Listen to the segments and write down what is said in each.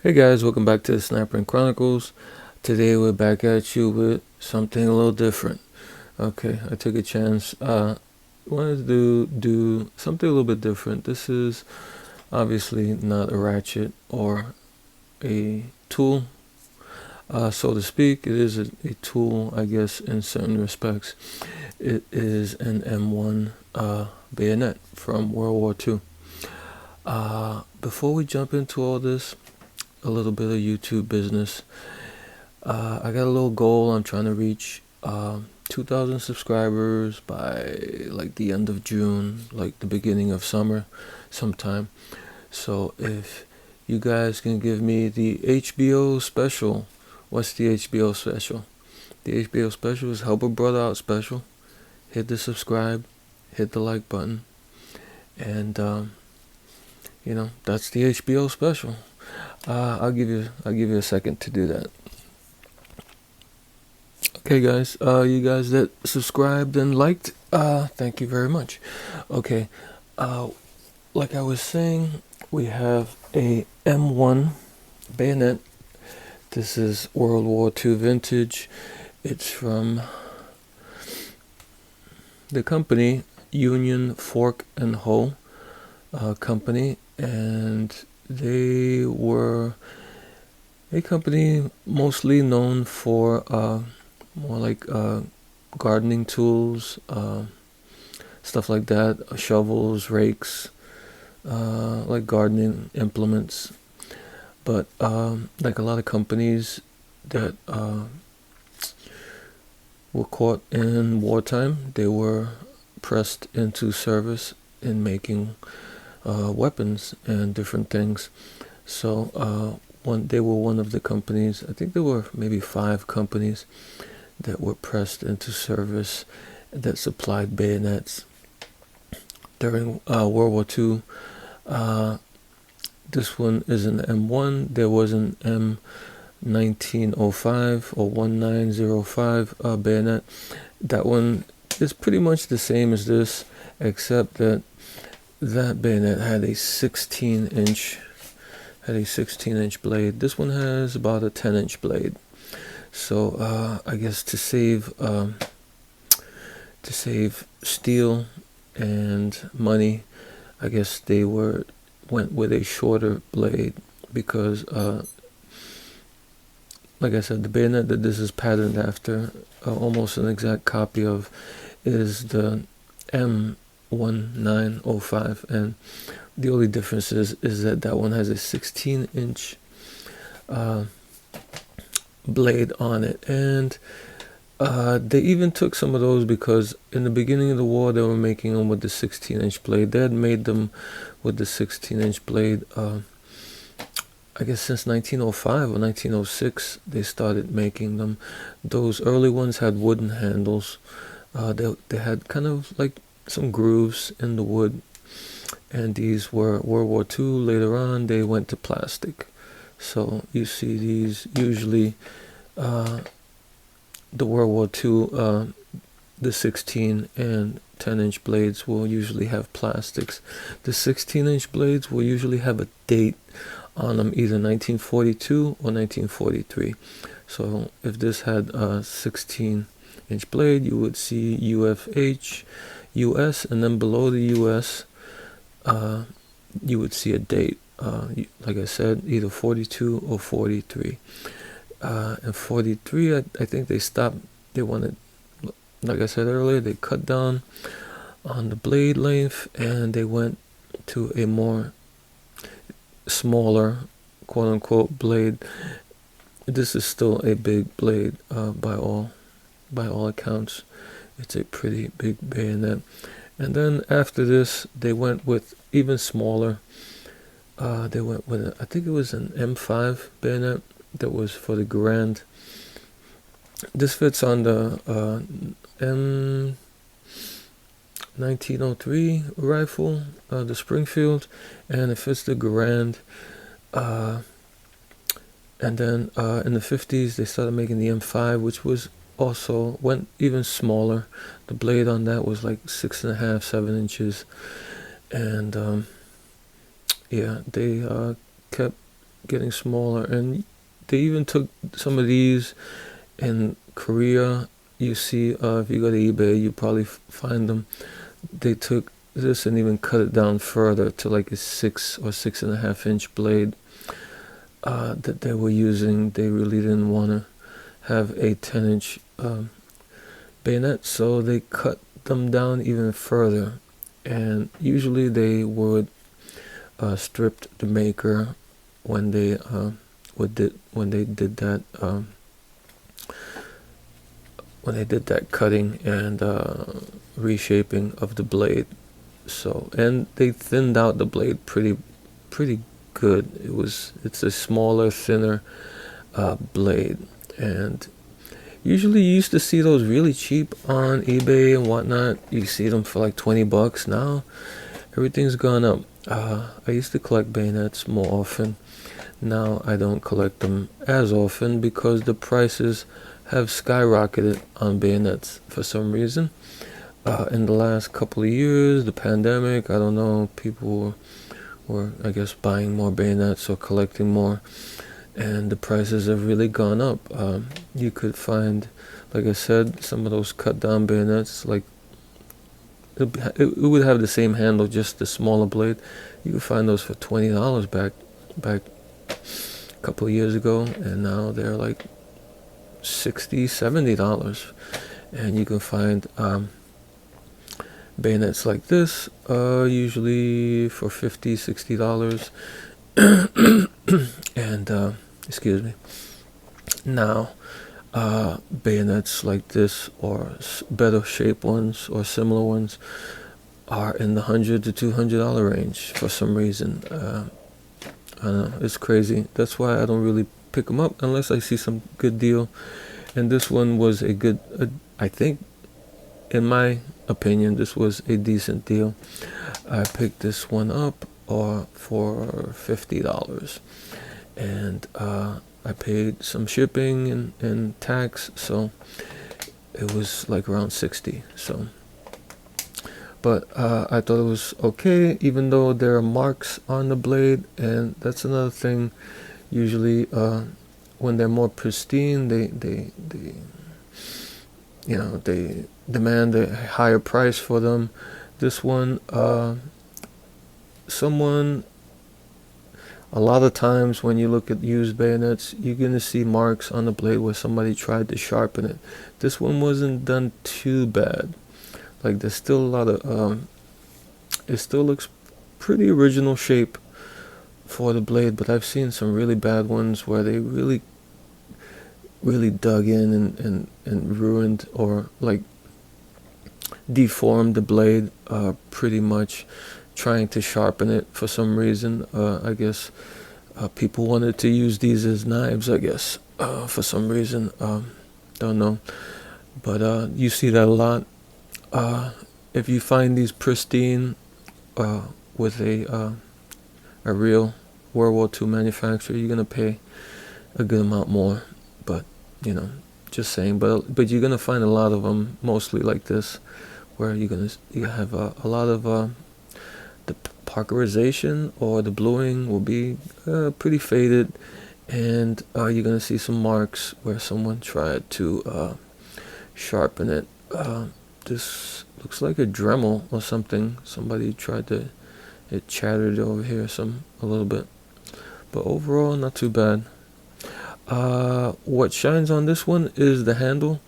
Hey guys, welcome back to the Snapper Chronicles. Today we're back at you with something a little different. Okay, I took a chance. Wanted to do something a little bit different. This is obviously not a ratchet or a tool, so to speak. It is a tool, I guess, in certain respects. It is an M1 bayonet from World War II. Before we jump into all this, a little bit of YouTube business. I got a little goal. I'm trying to reach 2,000 subscribers by like the end of June, like the beginning of summer sometime. So if you guys can give me the HBO special. What's the HBO special? The HBO special is Help a Brother Out special. Hit the subscribe, hit the like button, and that's the HBO special. I'll give you a second to do that. Okay, guys. You guys that subscribed and liked, thank you very much. Okay. Like I was saying, we have a M1 bayonet. This is World War II vintage. It's from the company Union Fork and Hoe company, and they were a company mostly known for more like gardening tools, stuff like that, shovels, rakes, like gardening implements. But like a lot of companies that were caught in wartime, they were pressed into service in making weapons and different things. So they were one of the companies. I think there were maybe 5 companies that were pressed into service that supplied bayonets during World War II. This one is an M1. There was an M1905 or 1905 bayonet. That one is pretty much the same as this, except that bayonet had a 16-inch blade. This one has about a 10-inch blade. So I guess to save steel and money, I guess they went with a shorter blade because, like I said, the bayonet that this is patterned after, almost an exact copy of, is the M1905, and the only difference is that one has a 16-inch blade on it. And they even took some of those because in the beginning of the war they were making them with the 16-inch blade. They had made them with the 16-inch blade I guess since 1905 or 1906 they started making them. Those early ones had wooden handles. They had kind of like some grooves in the wood, and these were World War II. Later on they went to plastic. So you see these usually the World War II, the 16 and 10-inch blades will usually have plastics. The 16-inch blades will usually have a date on them, either 1942 or 1943. So if this had a 16-inch blade, you would see UFH, US, and then below the US, you would see a date. Like I said, either 42 or 43. And 43, I think they stopped. They wanted, like I said earlier, they cut down on the blade length and they went to a more smaller, quote unquote, blade. This is still a big blade by all accounts. It's a pretty big bayonet. And then after this, they went with even smaller. They went with, I think it was an M5 bayonet that was for the Garand. This fits on the M1903 rifle, the Springfield, and it fits the Garand. And then in the 50s they started making the M5, which was also went even smaller. The blade on that was like 6.5, 7 inches, and yeah, they kept getting smaller, and they even took some of these in Korea. You see, if you go to eBay, you probably find them. They took this and even cut it down further to like a 6 or 6.5 inch blade that they were using. They really didn't want to have a 10-inch bayonet, so they cut them down even further. And usually they would strip the maker when they did that cutting and reshaping of the blade. So, and they thinned out the blade pretty good. It's a smaller, thinner blade, and usually you used to see those really cheap on eBay and whatnot. You see them for like $20. Now everything's gone up. I used to collect bayonets more often. Now I don't collect them as often because the prices have skyrocketed on bayonets for some reason. In the last couple of years, the pandemic, I don't know, people were I guess buying more bayonets or collecting more, and the prices have really gone up. You could find, like I said, some of those cut down bayonets, like it would have the same handle, just the smaller blade. You could find those for $20 back a couple of years ago, and now they're like $60-$70. And you can find bayonets like this usually for $50-$60. And excuse me. Now bayonets like this, or better shaped ones or similar ones, are in the $100 to $200 range for some reason. I don't know, it's crazy. That's why I don't really pick them up unless I see some good deal. And this one was a good, I think, in my opinion, this was a decent deal. I picked this one up for $50, and I paid some shipping and tax, so it was like around $60. So, but I thought it was okay, even though there are marks on the blade, and that's another thing. Usually, when they're more pristine, they demand a higher price for them. This one, a lot of times when you look at used bayonets, you're going to see marks on the blade where somebody tried to sharpen it. This one wasn't done too bad. Like, there's still a lot of, it still looks pretty original shape for the blade, but I've seen some really bad ones where they really dug in and ruined, or like deformed the blade pretty much, trying to sharpen it for some reason. I guess people wanted to use these as knives, I guess, for some reason. Don't know, but you see that a lot. If you find these pristine with a real World War II manufacturer, you're gonna pay a good amount more. But just saying. But you're gonna find a lot of them, mostly like this, where you have a lot of the parkerization or the bluing will be pretty faded, and you're gonna see some marks where someone tried to sharpen it. This looks like a Dremel or something. Somebody tried to. It chattered over here a little bit, but overall not too bad. What shines on this one is the handle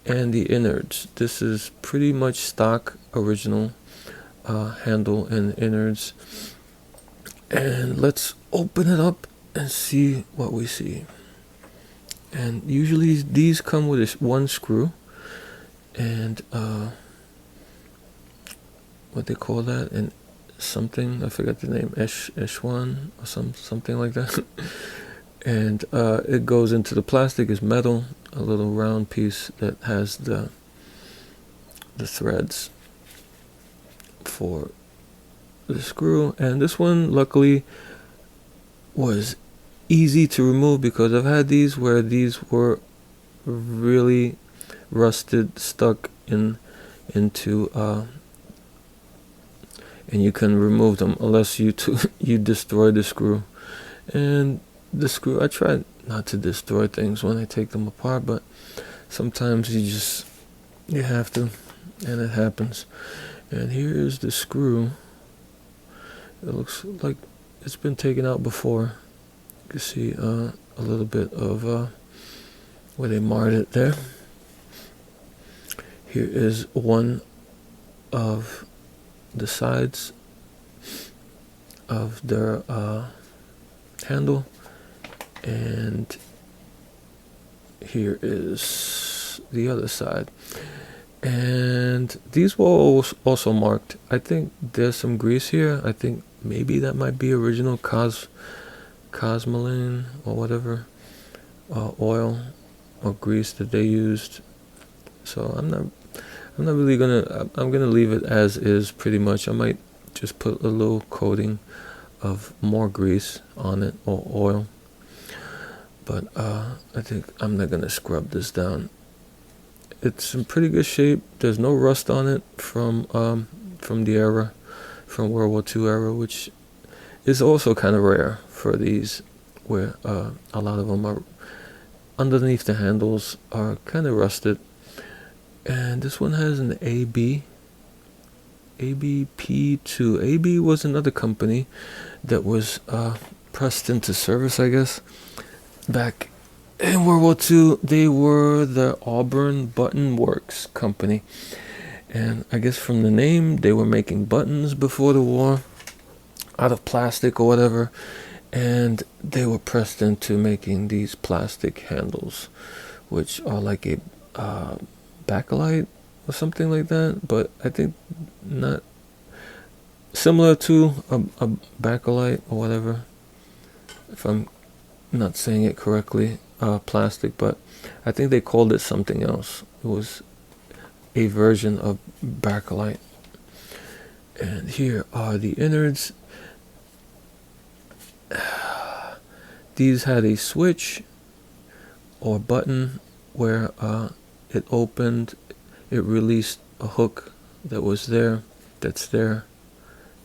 and the innards. This is pretty much stock original handle and innards. And let's open it up and see what we see. And usually these come with one screw, and what they call that, and something, I forgot the name, Eshwan or something like that. And it goes into the plastic. Is metal, a little round piece that has the threads for the screw. And this one luckily was easy to remove, because I've had these where these were really rusted, stuck into and you can remove them unless you destroy the screw. And the screw, I try not to destroy things when I take them apart, but sometimes you have to, and it happens. And here is the screw. It looks like it's been taken out before. You can see a little bit of where they marred it there. Here is one of the sides of their handle, and here is the other side. And these were also marked. I think there's some grease here. I think maybe that might be original Cosmoline or whatever oil or grease that they used. So I'm not really gonna. I'm gonna leave it as is pretty much. I might just put a little coating of more grease on it or oil. But I think I'm not gonna scrub this down. It's in pretty good shape. There's no rust on it from the era, from World War II era, which is also kind of rare for these, where a lot of them are underneath the handles are kind of rusted. And this one has an ABP2. AB was another company that was pressed into service, I guess, back in World War II. They were the Auburn Button Works Company. And I guess from the name, they were making buttons before the war out of plastic or whatever. And they were pressed into making these plastic handles, which are like a bakelite or something like that. But I think not similar to a bakelite or whatever, if I'm not saying it correctly. Plastic, but I think they called it something else. It was a version of bakelite. And here are the innards. These had a switch or button where it opened, it released a hook that was there, that's there.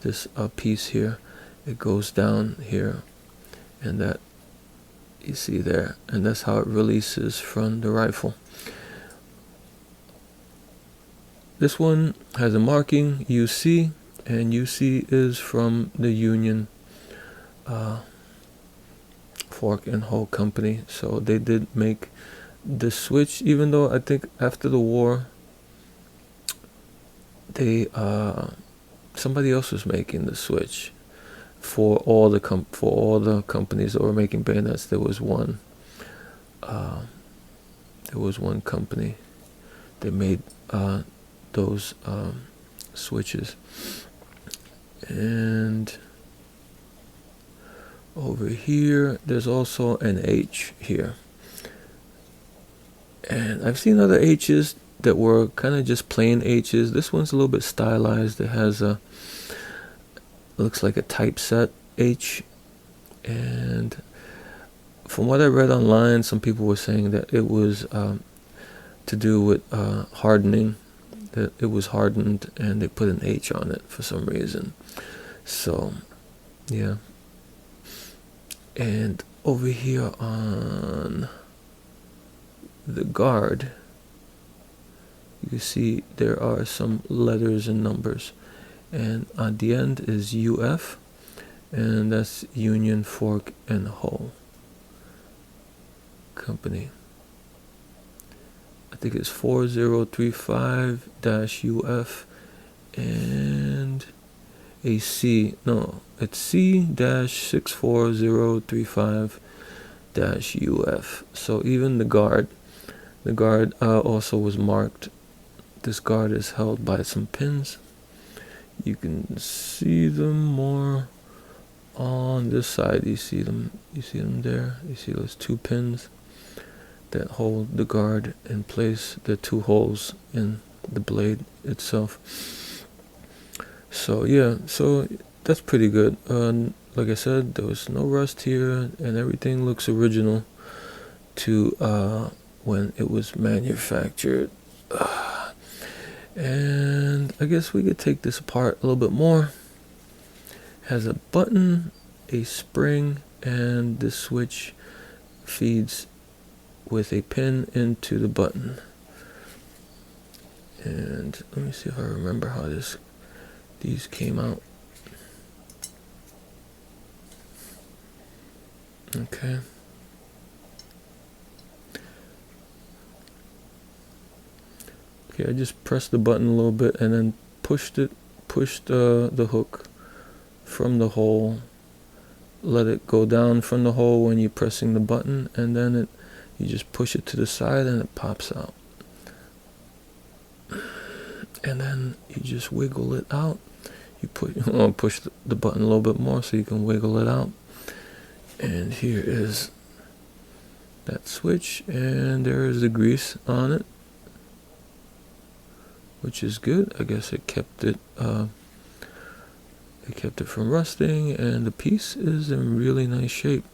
This piece here, it goes down here, and that you see there, and that's how it releases from the rifle. This one has a marking UC, and UC is from the Union Fork and Hoe Company. So they did make the switch, even though I think after the war they somebody else was making the switch. For all the companies that were making bayonets, there was one company that made those switches. And over here, there's also an H here. And I've seen other H's that were kind of just plain H's. This one's a little bit stylized. It has looks like a typeset H, and from what I read online, some people were saying that it was to do with hardening, that it was hardened and they put an H on it for some reason. So yeah. And over here on the guard, you see there are some letters and numbers. And on the end is UF, and that's Union Fork and Hoe Company. I think it's 4035-UF and a C. No, it's C-64035-UF. So even the guard also was marked. This guard is held by some pins. You can see them more on this side. You see them there. You see those two pins that hold the guard in place. The two holes in the blade itself. So yeah, so that's pretty good. Like I said, there was no rust here, and everything looks original to when it was manufactured. And I guess we could take this apart a little bit more. Has a button, a spring, and this switch feeds with a pin into the button. And let me see if I remember how these came out. Okay. Okay, I just pressed the button a little bit and then pushed the hook from the hole. Let it go down from the hole when you're pressing the button, and then you just push it to the side and it pops out. And then you just wiggle it out. You push the button a little bit more so you can wiggle it out. And here is that switch, and there is the grease on it, which is good. I guess it kept it from rusting, and the piece is in really nice shape.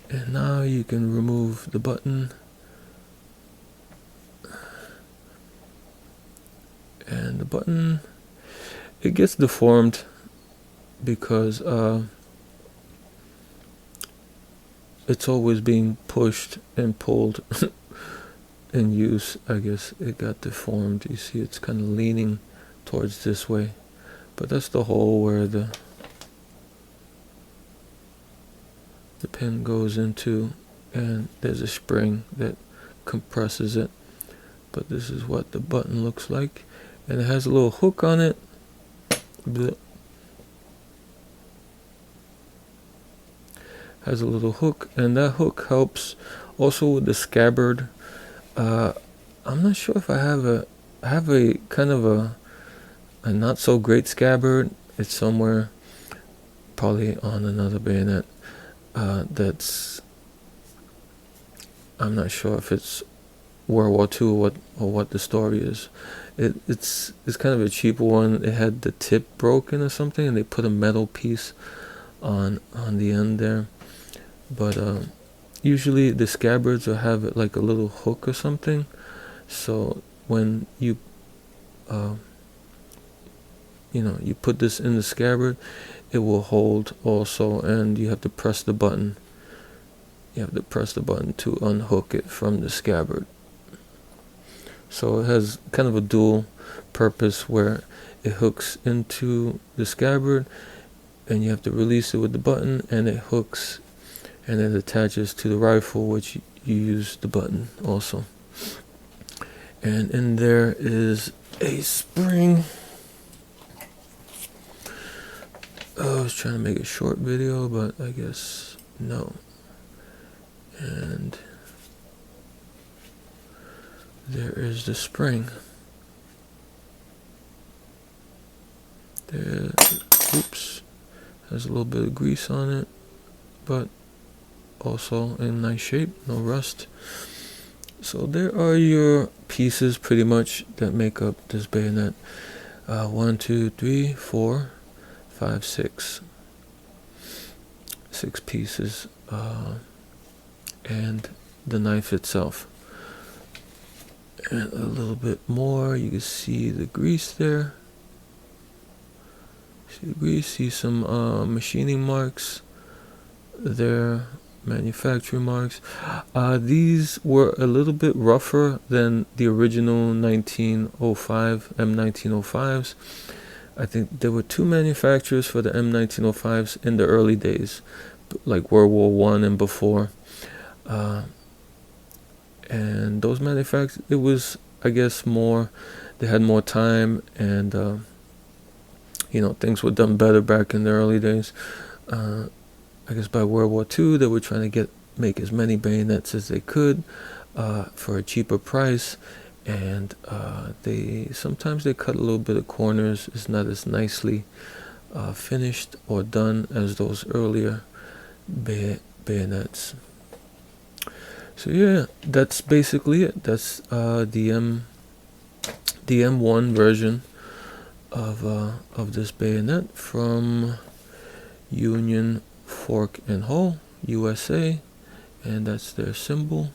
And now you can remove the button, and the button, it gets deformed because it's always being pushed and pulled in use. I guess it got deformed. You see it's kind of leaning towards this way, but that's the hole where the pin goes into, and there's a spring that compresses it. But this is what the button looks like, and it has a little hook on it. Has a little hook, and that hook helps also with the scabbard. I'm not sure if I have a kind of a not so great scabbard. It's somewhere probably on another bayonet. That's, I'm not sure if it's World War II or what the story is. It's kind of a cheap one. It had the tip broken or something, and they put a metal piece on the end there. But usually the scabbards will have it like a little hook or something, so when you you put this in the scabbard, it will hold also, and you have to press the button. You have to press the button to unhook it from the scabbard. So it has kind of a dual purpose where it hooks into the scabbard, and you have to release it with the button, and it hooks, and it attaches to the rifle, which you use the button also. And in there is a spring. I was trying to make a short video, but I guess no. And there is the spring. There, oops, has a little bit of grease on it, but also in nice shape, no rust. So there are your pieces pretty much that make up this bayonet. 1, 2, 3, 4, 5, 6 pieces, and the knife itself, and a little bit more. You can see the grease there. See the grease, see some machining marks there, manufacturing marks. These were a little bit rougher than the original 1905 M1905s. I think there were 2 manufacturers for the M1905s in the early days, like World War I and before. And those manufacturers, it was, I guess, more, they had more time, and things were done better back in the early days. I guess by World War II, they were trying to make as many bayonets as they could for a cheaper price. And sometimes they cut a little bit of corners. It's not as nicely finished or done as those earlier bayonets. So yeah, that's basically it. That's the M1 version of this bayonet from Union Fork and Hoe, USA, and that's their symbol.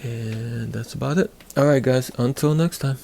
And that's about it. Alright guys, until next time.